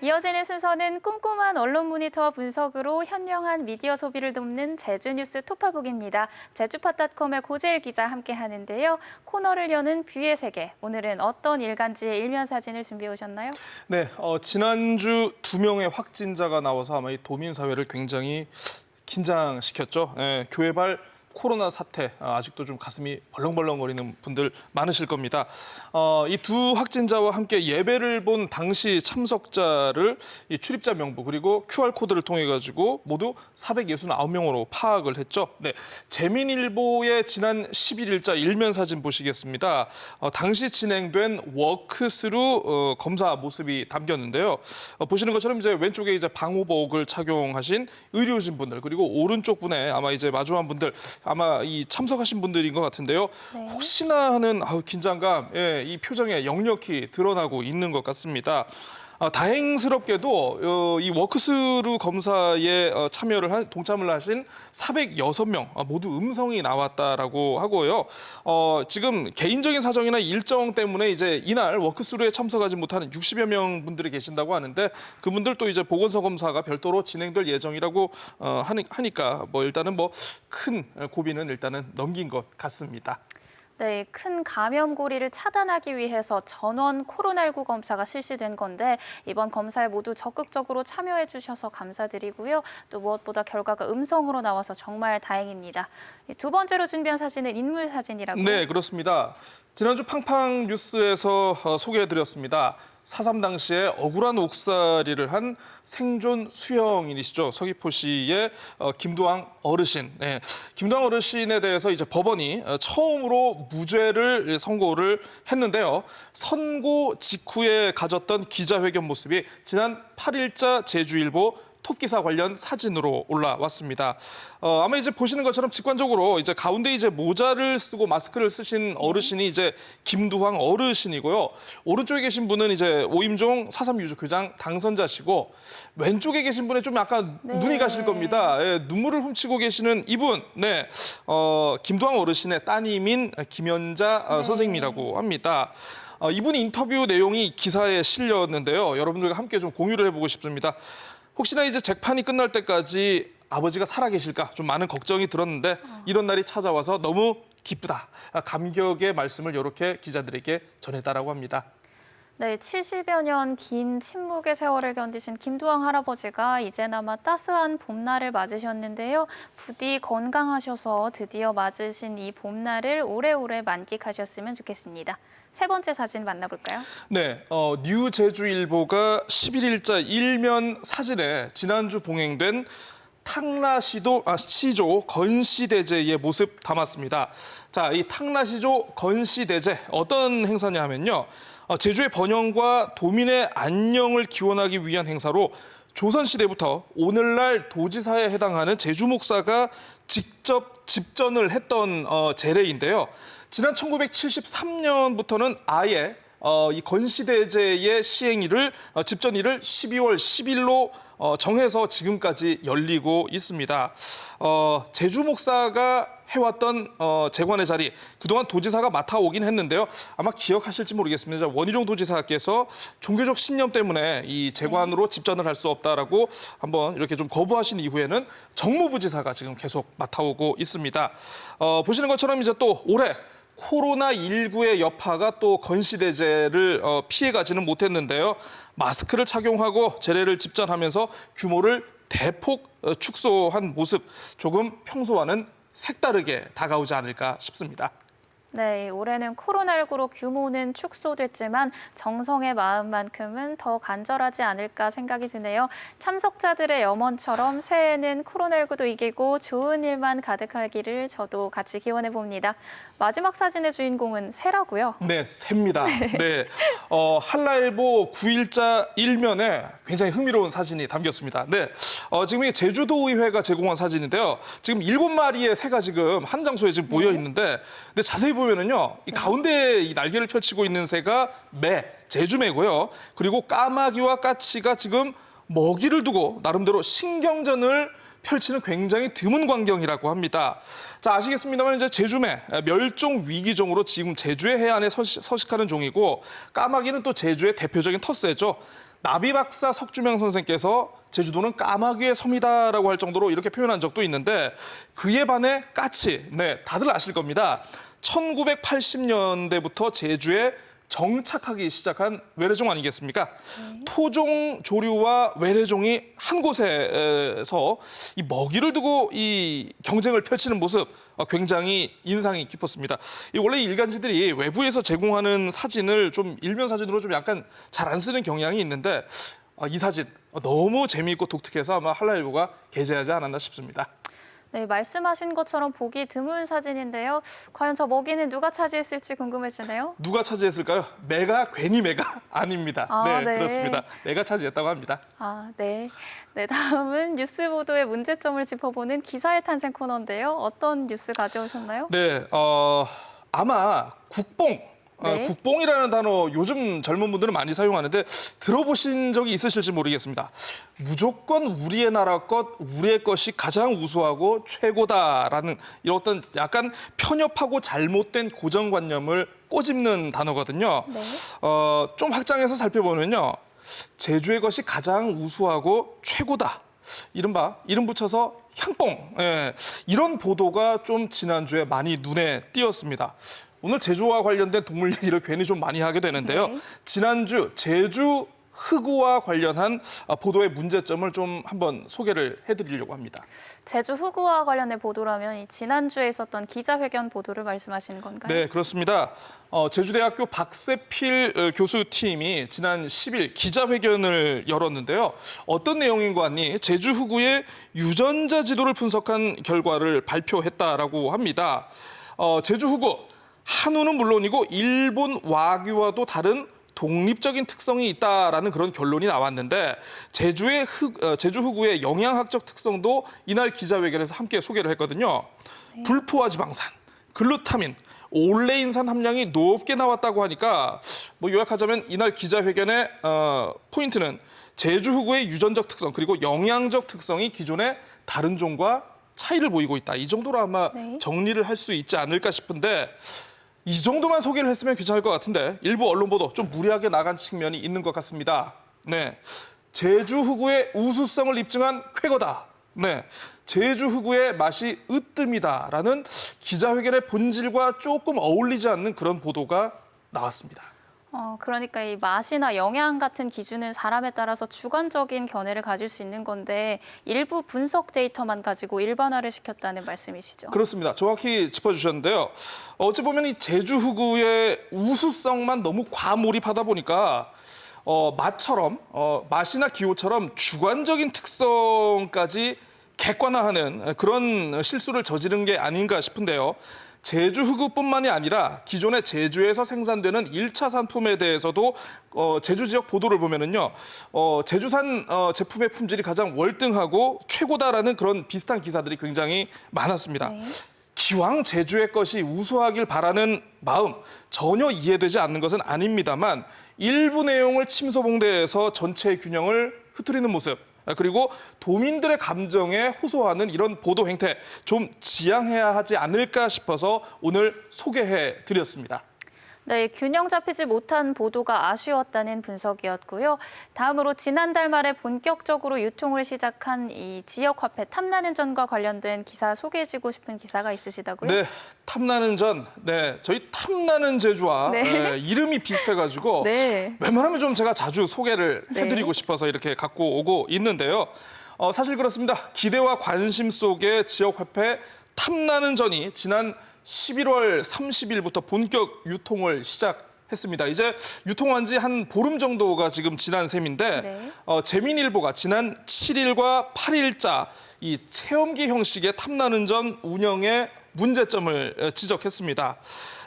이어지는 순서는 꼼꼼한 언론 모니터와 분석으로 현명한 미디어 소비를 돕는 제주뉴스 톱파북입니다. 제주팟닷컴의 고재일 기자 함께 하는데요. 코너를 여는 뷰의 세계. 오늘은 어떤 일간지의 일면 사진을 준비해 오셨나요? 네, 지난주 2명의 확진자가 나와서 아마 이 도민사회를 굉장히 긴장시켰죠. 교회발 코로나 사태, 아직도 좀 가슴이 벌렁벌렁거리는 분들 많으실 겁니다. 이 두 확진자와 함께 예배를 본 당시 참석자를 이 출입자 명부 그리고 QR코드를 통해 가지고 모두 469명으로 파악을 했죠. 네, 재민일보의 지난 11일자 일면 사진 보시겠습니다. 당시 진행된 워크스루 검사 모습이 담겼는데요. 보시는 것처럼 이제 왼쪽에 이제 방호복을 착용하신 의료진 분들 그리고 오른쪽 분에 아마 이제 마주한 분들 아마 이 참석하신 분들인 것 같은데요. 네. 혹시나 하는 긴장감, 이 표정에 역력히 드러나고 있는 것 같습니다. 다행스럽게도 이 워크스루 검사에 동참을 하신 406명 모두 음성이 나왔다라고 하고요. 지금 개인적인 사정이나 일정 때문에 이제 이날 워크스루에 참석하지 못하는 60여 명 분들이 계신다고 하는데 그분들도 이제 보건소 검사가 별도로 진행될 예정이라고 하니까 일단은 큰 고비는 일단은 넘긴 것 같습니다. 네, 큰 감염고리를 차단하기 위해서 전원 코로나19 검사가 실시된 건데 이번 검사에 모두 적극적으로 참여해 주셔서 감사드리고요. 또 무엇보다 결과가 음성으로 나와서 정말 다행입니다. 두 번째로 준비한 사진은 인물 사진이라고요? 네, 그렇습니다. 지난주 팡팡 뉴스에서 소개해드렸습니다. 4.3 당시에 억울한 옥살이를 한 생존 수영인이시죠. 서귀포시의 김두왕 어르신. 네, 김두왕 어르신에 대해서 이제 법원이 처음으로 무죄를 선고를 했는데요. 선고 직후에 가졌던 기자회견 모습이 지난 8일자 제주일보 톱기사 관련 사진으로 올라왔습니다. 아마 이제 보시는 것처럼 직관적으로 이제 가운데 이제 모자를 쓰고 마스크를 쓰신 어르신이 이제 김두황 어르신이고요. 오른쪽에 계신 분은 이제 오임종 4.3 유족회장 당선자시고 왼쪽에 계신 분에 좀 약간 눈이 가실 겁니다. 눈물을 훔치고 계시는 이분, 김두황 어르신의 따님인 김연자 선생님이라고 합니다. 이분 인터뷰 내용이 기사에 실렸는데요. 여러분들과 함께 좀 공유를 해보고 싶습니다. 혹시나 이제 재판이 끝날 때까지 아버지가 살아계실까 좀 많은 걱정이 들었는데 이런 날이 찾아와서 너무 기쁘다. 감격의 말씀을 이렇게 기자들에게 전했다라고 합니다. 네, 70여 년 긴 침묵의 세월을 견디신 김두황 할아버지가 이제나마 따스한 봄날을 맞으셨는데요. 부디 건강하셔서 드디어 맞으신 이 봄날을 오래오래 만끽하셨으면 좋겠습니다. 세 번째 사진 만나볼까요? 네, 뉴제주일보가 11일자 일면 사진에 지난주 봉행된 탕라시조 건시대제의 모습 담았습니다. 자, 이 탕라시조 건시대제 어떤 행사냐 하면요. 제주의 번영과 도민의 안녕을 기원하기 위한 행사로 조선시대부터 오늘날 도지사에 해당하는 제주 목사가 직접 집전을 했던 제례인데요. 지난 1973년부터는 아예 이 건시대제의 시행일을 집전일을 12월 10일로 정해서 지금까지 열리고 있습니다. 제주 목사가 해왔던 재관의 자리 그동안 도지사가 맡아오긴 했는데요. 아마 기억하실지 모르겠습니다. 원희룡 도지사께서 종교적 신념 때문에 이 재관으로 집전을 할 수 없다라고 한번 이렇게 좀 거부하신 이후에는 정무부지사가 지금 계속 맡아오고 있습니다. 보시는 것처럼 이제 또 올해 코로나19의 여파가 또 건시대제를 피해가지는 못했는데요. 마스크를 착용하고 제례를 집전하면서 규모를 대폭 축소한 모습 조금 평소와는 색다르게 다가오지 않을까 싶습니다. 네, 올해는 코로나19로 규모는 축소됐지만 정성의 마음만큼은 더 간절하지 않을까 생각이 드네요. 참석자들의 염원처럼 새해에는 코로나19도 이기고 좋은 일만 가득하기를 저도 같이 기원해 봅니다. 마지막 사진의 주인공은 새라고요? 네, 새입니다. 네, 한라일보 9일자 일면에 굉장히 흥미로운 사진이 담겼습니다. 네, 지금 이게 제주도의회가 제공한 사진인데요. 지금 7마리의 새가 지금 한 장소에 지금 모여 있는데, 근데 자세히 보면은요, 이 가운데 이 날개를 펼치고 있는 새가 제주매고요. 그리고 까마귀와 까치가 지금 먹이를 두고 나름대로 신경전을 펼치는 굉장히 드문 광경이라고 합니다. 자, 아시겠습니다만 이제 제주매 멸종 위기종으로 지금 제주의 해안에 서식하는 종이고 까마귀는 또 제주의 대표적인 텃새죠. 나비박사 석주명 선생께서 제주도는 까마귀의 섬이다라고 할 정도로 이렇게 표현한 적도 있는데 그에 반해 까치, 네, 다들 아실 겁니다. 1980년대부터 제주에 정착하기 시작한 외래종 아니겠습니까? 토종 조류와 외래종이 한 곳에서 이 먹이를 두고 이 경쟁을 펼치는 모습 굉장히 인상이 깊었습니다. 이 원래 일간지들이 외부에서 제공하는 사진을 좀 일면 사진으로 좀 약간 잘 안 쓰는 경향이 있는데 이 사진 너무 재미있고 독특해서 아마 한라일보가 게재하지 않았나 싶습니다. 네, 말씀하신 것처럼 보기 드문 사진인데요. 과연 저 먹이는 누가 차지했을지 궁금해지네요. 누가 차지했을까요? 매가 괜히 매가 아닙니다. 네. 그렇습니다. 매가 차지했다고 합니다. 네. 네, 다음은 뉴스 보도의 문제점을 짚어보는 기사의 탄생 코너인데요. 어떤 뉴스 가져오셨나요? 네, 아마 국뽕. 네. 국뽕이라는 단어 요즘 젊은 분들은 많이 사용하는데 들어보신 적이 있으실지 모르겠습니다. 무조건 우리의 나라 것, 우리의 것이 가장 우수하고 최고다라는 이런 어떤 약간 편협하고 잘못된 고정관념을 꼬집는 단어거든요. 네. 좀 확장해서 살펴보면요. 제주의 것이 가장 우수하고 최고다. 이른바 이름 붙여서 향뽕. 이런 보도가 좀 지난주에 많이 눈에 띄었습니다. 오늘 제주와 관련된 동물 얘기를 괜히 좀 많이 하게 되는데요. 네. 지난주 제주 흑우와 관련한 보도의 문제점을 좀 한번 소개를 해드리려고 합니다. 제주 흑우와 관련된 보도라면 이 지난주에 있었던 기자회견 보도를 말씀하시는 건가요? 네, 그렇습니다. 제주대학교 박세필 교수팀이 지난 10일 기자회견을 열었는데요. 어떤 내용인 것 같니? 제주 흑우의 유전자 지도를 분석한 결과를 발표했다라고 합니다. 제주 흑우, 한우는 물론이고 일본 와규와도 다른 독립적인 특성이 있다라는 그런 결론이 나왔는데 제주 흑우의 영양학적 특성도 이날 기자회견에서 함께 소개를 했거든요. 불포화 지방산, 글루타민, 올레인산 함량이 높게 나왔다고 하니까 요약하자면 이날 기자회견의 포인트는 제주 흑우의 유전적 특성 그리고 영양적 특성이 기존의 다른 종과 차이를 보이고 있다. 이 정도로 아마 네. 정리를 할 수 있지 않을까 싶은데 이 정도만 소개를 했으면 괜찮을 것 같은데 일부 언론 보도 좀 무리하게 나간 측면이 있는 것 같습니다. 네, 제주 흑우의 우수성을 입증한 쾌거다. 네, 제주 흑우의 맛이 으뜸이다라는 기자회견의 본질과 조금 어울리지 않는 그런 보도가 나왔습니다. 그러니까 이 맛이나 영양 같은 기준은 사람에 따라서 주관적인 견해를 가질 수 있는 건데 일부 분석 데이터만 가지고 일반화를 시켰다는 말씀이시죠? 그렇습니다. 정확히 짚어주셨는데요. 어찌 보면 이 제주 흑우의 우수성만 너무 과몰입하다 보니까 맛처럼 맛이나 기호처럼 주관적인 특성까지 객관화하는 그런 실수를 저지른 게 아닌가 싶은데요. 제주 흑우뿐만이 아니라 기존의 제주에서 생산되는 1차 상품에 대해서도 제주 지역 보도를 보면은요, 제주산 제품의 품질이 가장 월등하고 최고다라는 그런 비슷한 기사들이 굉장히 많았습니다. 네. 기왕 제주의 것이 우수하길 바라는 마음 전혀 이해되지 않는 것은 아닙니다만 일부 내용을 침소봉대해서 전체의 균형을 흐트리는 모습 그리고 도민들의 감정에 호소하는 이런 보도 행태 좀 지양해야 하지 않을까 싶어서 오늘 소개해 드렸습니다. 네, 균형 잡히지 못한 보도가 아쉬웠다는 분석이었고요. 다음으로 지난달 말에 본격적으로 유통을 시작한 이 지역 화폐 탐나는 전과 관련된 기사 소개해주고 싶은 기사가 있으시다고요? 네, 탐나는 전. 네, 저희 탐나는 제주와 네. 이름이 비슷해가지고 네. 웬만하면 좀 제가 자주 소개를 해드리고 네. 싶어서 이렇게 갖고 오고 있는데요. 사실 그렇습니다. 기대와 관심 속에 지역 화폐 탐나는 전이 지난 11월 30일부터 본격 유통을 시작했습니다. 이제 유통한 지 한 보름 정도가 지금 지난 셈인데 네. 재민일보가 지난 7일과 8일자 이 체험기 형식의 탐나는 전 운영의 문제점을 지적했습니다.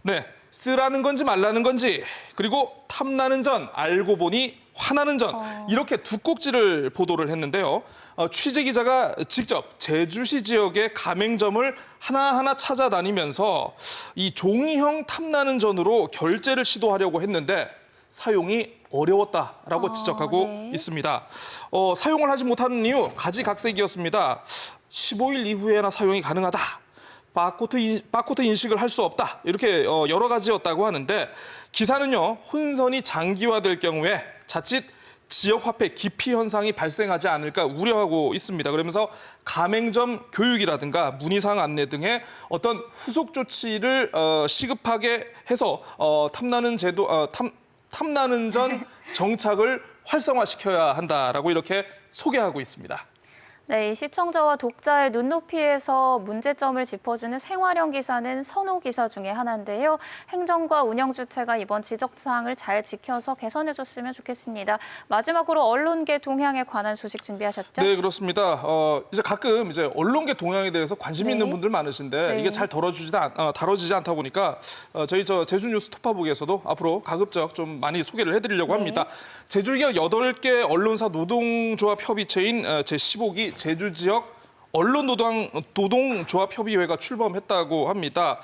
네, 쓰라는 건지 말라는 건지 그리고 탐나는 전 알고 보니 화나는 전 이렇게 두 꼭지를 보도를 했는데요. 취재 기자가 직접 제주시 지역의 가맹점을 하나하나 찾아다니면서 이 종이형 탐나는 전으로 결제를 시도하려고 했는데 사용이 어려웠다라고 지적하고 네. 있습니다. 사용을 하지 못하는 이유 가지각색이었습니다. 15일 이후에나 사용이 가능하다. 바코드 인식을 할 수 없다. 이렇게 여러 가지였다고 하는데 기사는요. 혼선이 장기화될 경우에 자칫 지역 화폐 기피 현상이 발생하지 않을까 우려하고 있습니다. 그러면서 가맹점 교육이라든가 문의사항 안내 등의 어떤 후속 조치를 시급하게 해서 탐나는 전 정착을 활성화시켜야 한다라고 이렇게 소개하고 있습니다. 네, 이 시청자와 독자의 눈높이에서 문제점을 짚어주는 생활형 기사는 선호 기사 중에 하나인데요. 행정과 운영 주체가 이번 지적사항을 잘 지켜서 개선해줬으면 좋겠습니다. 마지막으로 언론계 동향에 관한 소식 준비하셨죠? 네, 그렇습니다. 이제 가끔 언론계 동향에 대해서 관심 네. 있는 분들 많으신데 네. 이게 잘 다뤄지지 않다 보니까 저희 제주뉴스 스토파북에서도 앞으로 가급적 좀 많이 소개를 해드리려고 네. 합니다. 제주기업 8개 언론사 노동조합 협의체인 제15기 제주 지역 언론노동조합협의회가 출범했다고 합니다.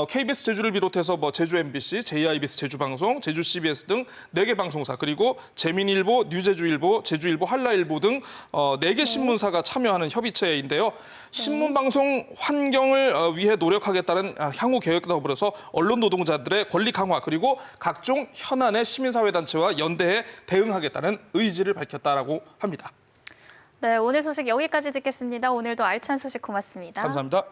KBS 제주를 비롯해서 제주 MBC, JIBS 제주방송, 제주 CBS 등 4개 방송사, 그리고 재민일보, 뉴제주일보, 제주일보, 한라일보 등 4개 신문사가 참여하는 협의체인데요. 신문방송 환경을 위해 노력하겠다는 향후 계획과 더불어서 언론 노동자들의 권리 강화 그리고 각종 현안의 시민사회단체와 연대해 대응하겠다는 의지를 밝혔다라고 합니다. 네, 오늘 소식 여기까지 듣겠습니다. 오늘도 알찬 소식 고맙습니다. 감사합니다.